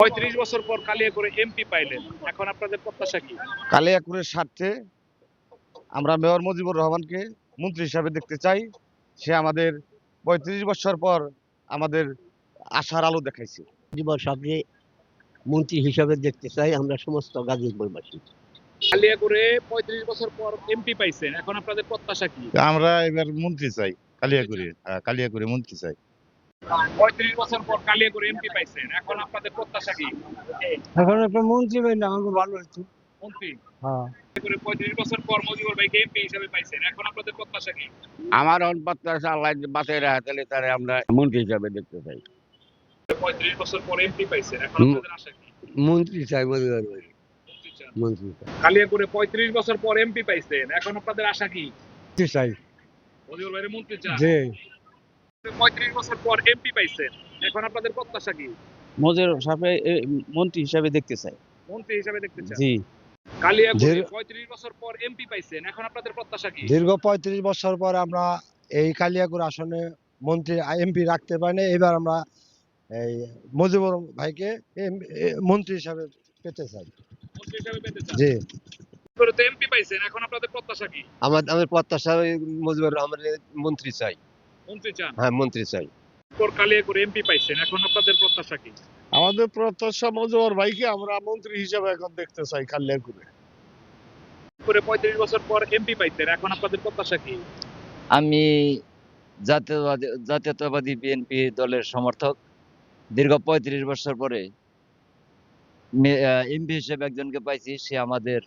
৩৫ বছর পর কালিয়াকৈরে এমপি পাইলেন, এখন আপনাদের প্রত্যাশা কি? কালিয়াকৈরের স্বার্থে আমরা মেয়র মুজিবুর রহমানকে মন্ত্রী হিসাবে দেখতে চাই। সে আমাদের ৩৫ বছর পর আমাদের আশার আলো দেখাইছে। জীবন সাথে মন্ত্রী হিসাবে দেখতে চাই আমরা সমস্ত গাজীপুরবাসী। কালিয়াকৈরে ৩৫ বছর পর এমপি পাইছেন, এখন আপনাদের প্রত্যাশা কি? আমরা এবার মন্ত্রী চাই, কালিয়াকৈরে মন্ত্রী চাই। ৩৫ বছর পর কালিয়াকৈরে এমপি পাইছেন, এখন আপনাদের প্রত্যাশা কি? এখন একটা মন্ত্রী পাইলে আমাকে ভালো হতো। মন্ত্রী হ্যাঁ, ৩৫ বছর পর মজিবুর ভাইকে এমপি হিসাবে পাইছেন, এখন আপনাদের প্রত্যাশা কি? আমার প্রত্যাশা আল্লাহ বাঁচাই রাখা তাহলে তারে আমরা মন্ত্রী হিসাবে দেখতে চাই। ৩৫ বছর পর এমপি পাইছেন, এখন আপনাদের আশা কি? মন্ত্রী চাই মজুর ভাই, মন্ত্রী চান। মন্ত্রী চাই। কালিয়াকৈরে ৩৫ বছর পর এমপি পাইছেন, এখন আপনাদের আশা কি? মন্ত্রী চাই মজিবুর ভাইয়ের মন্ত্রী চান। যে ৩৫ বছর পর এমপি পাইছেন, এখন আপনাদের প্রত্যাশা কি? মজিবুর সাহেব মন্ত্রী হিসাবে দেখতে চাই। মন্ত্রী হিসাবে দেখতে চান। জি। কালিয়াকৈরে ৩৫ বছর পর এমপি পাইছেন, এখন আপনাদের প্রত্যাশা কি? দীর্ঘ ৩৫ বছর পর আমরা এই কালিয়াকৈর আসনে মন্ত্রী এমপি রাখতে পারি না। এবার আমরা এই মুজিবুর ভাইকে মন্ত্রী হিসাবে পেতে চাই। মন্ত্রী হিসাবে পেতে চান। জি, করে তো এমপি পাইছেন, এখন আপনাদের প্রত্যাশা কি? আমাদের প্রত্যাশা মুজিবুর রহমানের মন্ত্রী চাই। মন্ত্রী চান। হ্যাঁ, মন্ত্রী চাই। পর কালিয়াকৈরে এমপি পাইছেন, এখন আপনাদের প্রত্যাশা কি? আমাদের প্রত্যাশা মুজিবুর ভাইকে আমরা মন্ত্রী হিসাবে এখন দেখতে চাই কালিয়াকৈরে। করে ৩৫ বছর পর এমপি পাইছেন, এখন আপনাদের প্রত্যাশা কি? আমি জাতীয়তাবাদী বিএনপি দলের সমর্থক। দীর্ঘ ৩৫ বছর পরে এমপি হিসেবে একজনকে পাইছি, সে আমাদের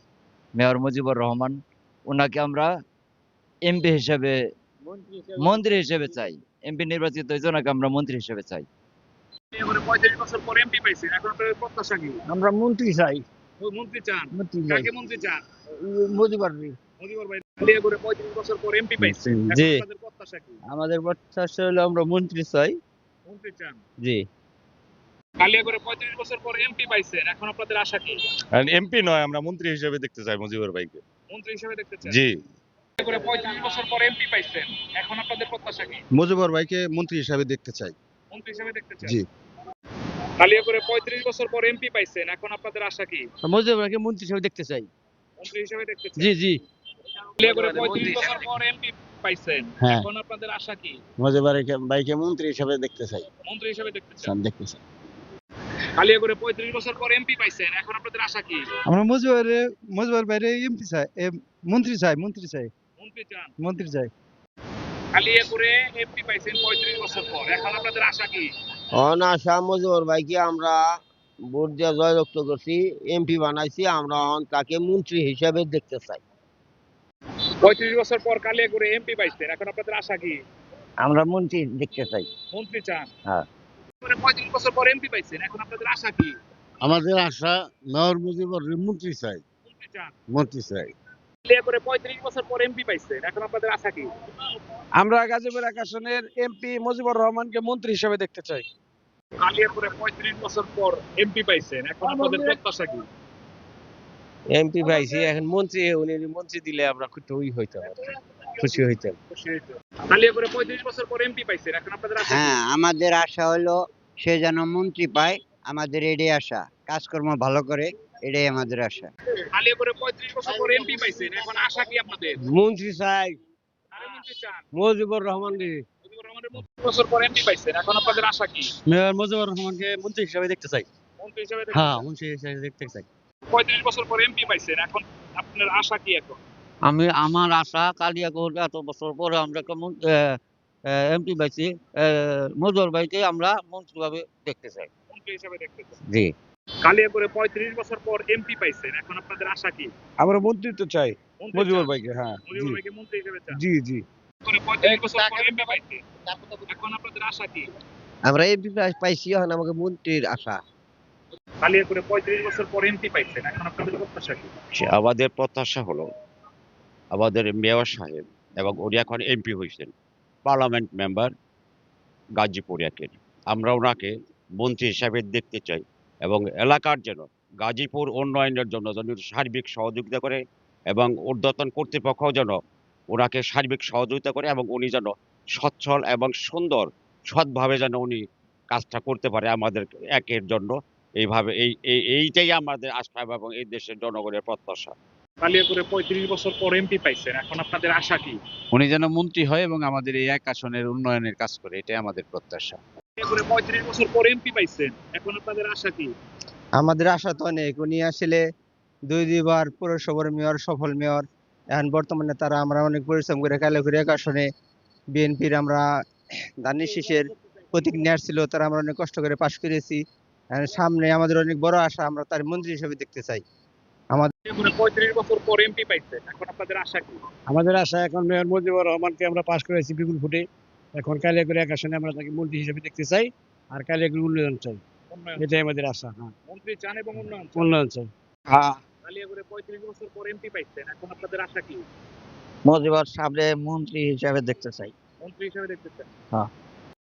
মেয়র মুজিবুর রহমান। ওনাকে আমরা এমপি হিসেবে মন্ত্রী হিসেবে চাই। এমপি নির্বাচিত হয়েছে, ওনাকে আমরা মন্ত্রী হিসেবে চাই। কালিয়াকৈরে ৩৫ বছর পর এমপি পাইছেন, এখন আপনাদের প্রত্যাশা কি? আমরা মন্ত্রী চাই। ওই মন্ত্রী চান। মন্ত্রী চাই কাকে মন্ত্রী চান? মুজিবুর মুজিবুর ভাই। কালিয়াকৈরে ৩৫ বছর পর এমপি পাইছেন, এখন জি। আপনাদের প্রত্যাশা কি? আমাদের প্রত্যাশা হলো আমরা মন্ত্রী চাই। মন্ত্রী চান। জি। কালিয়াকৈরে ৩৫ বছর পর এমপি পাইছেন, এখন আপনাদের আশা কি? এমপি নয়, আমরা মন্ত্রী হিসেবে দেখতে চাই মুজিবুর ভাইকে। মন্ত্রী হিসেবে দেখতে চান। জি, কালিয়াকৈরে ৩৫ বছর পর এমপি পাইছেন, এখন আপনাদের প্রত্যাশা কি? মুজিবুর ভাইকে মন্ত্রী হিসাবে দেখতে চাই। মন্ত্রী হিসেবে দেখতে চান। জি, কালিয়াকৈরে ৩৫ বছর পর এমপি পাইছেন, এখন আপনাদের আশা কি? মুজিবুরকে মন্ত্রী হিসেবে দেখতে চাই। মন্ত্রী হিসেবে দেখতে চান। জি জি। কালিয়াকৈরে ৩৫ বছর পর এমপি পাইছেন, হ্যাঁ। এখন আপনাদের আশা কি? মুজিবুর ভাইকে মন্ত্রী হিসাবে দেখতে চাই। মন্ত্রী হিসেবে দেখতে চান। দেখতে চাই। কালিয়াকৈরে ৩৫ বছর পর এমপি পাইছেন, এখন আপনাদের আশা কি? আমরা মুজিবুর ভাইরে এমপি চাই, মন্ত্রী চাই, মন্ত্রী চাই, মন্ত্রী চান। মন্ত্রী চাই। কালিয়াকৈরে এমপি পাইছেন ৩৫ বছর পর, এখন আপনাদের আশা কি? আশা মুজিবুর ভাইকে আমরা ভোট দিয়ে জয়যুক্ত করছি, এমপি বানাইছি, আমরা তাকে মন্ত্রী হিসাবে দেখতে চাই। ৩৫ বছর পর কালিয়াকৈরে এমপি পাইছেন, এখন আপনাদের আশা কি? আমরা মন্ত্রী দেখতে চাই। মন্ত্রী চান। হ্যাঁ। ৩৫ বছর পর এমপি পাইছেন, এখন আপনাদের আশা কি? আমাদের আশা মেয়র মুজিবুর মন্ত্রী চাই, মন্ত্রী চান। মন্ত্রী চাই। কালিয়াকৈরে ৩৫ বছর পর এমপি পাইছেন, এখন আপনাদের আশা কি? আমরা গাজীপুর এক আসনের এমপি মুজিবুর রহমানকে মন্ত্রী হিসাবে দেখতে চাই। কালিয়াকৈরে ৩৫ বছর পর এমপি পাইছেন, এখন আপনাদের প্রত্যাশা কি? এমপি পাইছি, এখন মন্ত্রী উনি মন্ত্রী দিলে আমরা খুশি হইতাম। কালিয়াকৈরে ৩৫ বছর পর এমপি পাইছেন, এখন আপনাদের আশা কি? হ্যাঁ, আমাদের আশা হলো সে যেন মন্ত্রী পায়, আমাদের এটাই আশা। কাজকর্ম ভালো করে, এটাই আমাদের আশা। কালিয়াকৈরে ৩৫ বছর পর এমপি পাইছেন, এখন আশা কি আপনাদের? মন্ত্রী চাই, কারে মন্ত্রী চান? মুজিবুর রহমান রে। মুজিবুর রহমানের ৩৫ বছর পর এমপি পাইছেন, এখন আপনাদের আশা কি? মেয়র মুজিবুর রহমানকে মন্ত্রী হিসেবে দেখতে চাই। মন্ত্রী হিসেবে হ্যাঁ, মন্ত্রী হিসেবে দেখতে চাই। ৩৫ বছর পর এমপি পাইছেন, এখন আপনার আশা কি এখন? আমার আশা কালিয়াকৈর এত বছর পরে আমরা এমপি পাইছি, মুজিবুর ভাইকে আমরা মন্ত্রী ভাবে দেখতে চাই। মন্ত্রী হিসেবে দেখতে চান। জি। কালিয়াকৈরে ৩৫ বছর পর এমপি পাইছেন, এখন আপনাদের আশা কি? আমরা মন্ত্রিত্ব চাই মন্ত্রী মুজিবুর চান। ভাইকে। হ্যাঁ, মুজিবুর ভাইকে মন্ত্রী হিসেবে চান। জি জি। কালিয়াকৈরে ৩৫ বছর পর এমপি পাইছেন, এখন আপনাদের আশা কি? আমরা এমপি পাইছি, এখন আমাকে মন্ত্রীর আশা। কালিয়াকৈরে ৩৫ বছর পর এমপি পাইছেন, এখন আপনাদের প্রত্যাশা কি? আমাদের প্রত্যাশা হলো আমাদের মেয়র সাহেব, এবং উনি এখন এমপি হয়েছেন, পার্লামেন্ট মেম্বার গাজীপুর একের। আমরা ওনাকে মন্ত্রী হিসাবে দেখতে চাই, এবং এলাকার যেন গাজীপুর উন্নয়নের জন্য যেন সার্বিক সহযোগিতা করে, এবং ঊর্ধ্বতন কর্তৃপক্ষ যেন ওনাকে সার্বিক সহযোগিতা করে, এবং উনি যেন সচ্ছল এবং সুন্দর সৎভাবে যেন উনি কাজটা করতে পারে আমাদের একের জন্য, এইভাবে এইটাই আমাদের আশা এবং এই দেশের জনগণের প্রত্যাশা। কালিয়াকুরে 35 বছর পর এমপি পাইছেন, এখন আপনাদের আশা কি? উনি যেন মন্ত্রী হয় এবং আমাদের এই এক আসনের উন্নয়নের কাজ করে, এটাই আমাদের প্রত্যাশা। কালিয়াকুরে 35 বছর পর এমপি পাইছেন, এখন আপনাদের আশা কি? আমাদের আশা তো অনেক, উনি আসলে দুইবার পৌরসভার মেয়র, সফল মেয়র। এখন বর্তমানে তারা আমরা অনেক পরিশ্রম করে কালিয়াকুড়ি এক আসনে বিএনপির আমরা ধানের শীষের প্রতীক নিয়ে আসছিল, তারা আমরা অনেক কষ্ট করে পাশ করেছি। এখন সামনে আমাদের অনেক বড় আশা, আমরা তার মন্ত্রী হিসেবে দেখতে চাই। কালিয়াকুরে 35 বছর পর এমপি পাইছেন, এখন আপনাদের আশা কি? আমাদের আশা এখন মেয়র মুজিবুর রহমানকে আমরা পাশ করেছি বিপুল ভোটে। এখন কালিয়াকুড়ি এক আসনে আমরা তাকে মন্ত্রী হিসেবে দেখতে চাই, আর কালিয়াকুড়ি উন্নয়ন চাই, উন্নয়ন এটাই আমাদের আশা। হ্যাঁ, মন্ত্রী চান এবং উন্নয়ন চান। উন্নয়ন চাই। কালিয়াকুরে 35 বছর পর এমপি পাইছেন, এখন আপনাদের আশা কি? মজিবর সামনে মন্ত্রী হিসাবে দেখতে চাই। মন্ত্রী হিসেবে দেখতে চান। হ্যাঁ।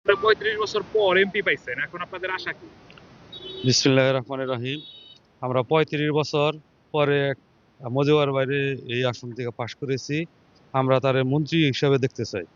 35 বছর পর এমপি পাইছেন, এখন আপনাদের আশা কি? বিসমিল্লাহির রহমানির রহিম। আমরা 35 বছর পরে মজিবর বাইরে এই আসন থেকে পাশ করেছি, আমরা তার মন্ত্রী হিসাবে দেখতে চাই।